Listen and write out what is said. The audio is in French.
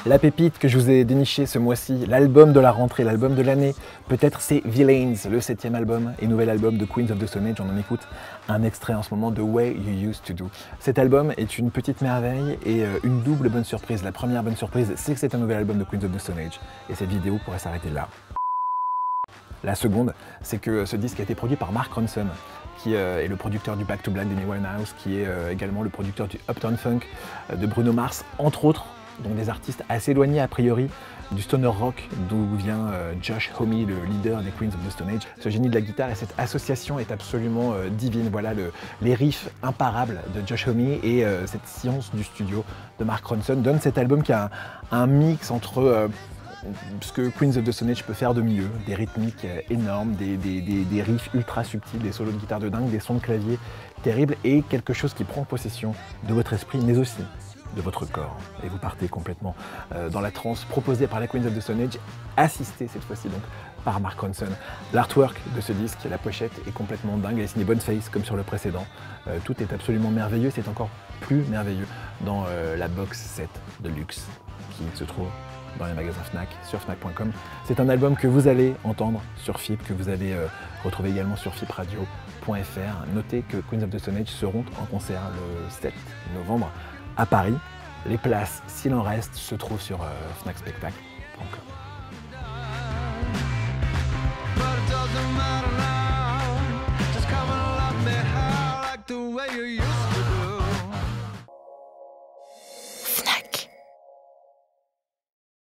La pépite que je vous ai dénichée ce mois-ci, l'album de la rentrée, l'album de l'année, peut-être c'est Villains, le 7e album et nouvel album de Queens of the Stone Age. On en écoute un extrait en ce moment de Way You Used to Do. Cet album est une petite merveille et une double bonne surprise. La première bonne surprise, c'est que c'est un nouvel album de Queens of the Stone Age et cette vidéo pourrait s'arrêter là. La seconde, c'est que ce disque a été produit par Mark Ronson, qui est le producteur du Back to Black d'Amy Winehouse, qui est également le producteur du Uptown Funk de Bruno Mars, entre autres. Donc des artistes assez éloignés a priori du stoner rock d'où vient Josh Homme, le leader des Queens of the Stone Age. Ce génie de la guitare et cette association est absolument divine. Voilà les riffs imparables de Josh Homme et cette science du studio de Mark Ronson donnent cet album qui a un mix entre ce que Queens of the Stone Age peut faire de mieux, des rythmiques énormes, des riffs ultra subtils, des solos de guitare de dingue, des sons de clavier terribles et quelque chose qui prend possession de votre esprit mais aussi de votre corps. Et vous partez complètement dans la transe proposée par la Queens of the Stone Age, assistée cette fois-ci donc par Mark Ronson. L'artwork de ce disque, la pochette est complètement dingue, elle est signée Boneface comme sur le précédent. Tout est absolument merveilleux, c'est encore plus merveilleux dans la box set de luxe qui se trouve dans les magasins Fnac, sur Fnac.com. C'est un album que vous allez entendre sur FIP, que vous allez retrouver également sur fipradio.fr. Notez que Queens of the Stone Age seront en concert le 7 novembre à Paris. Les places, s'il en reste, se trouvent sur fnacspectacle.com.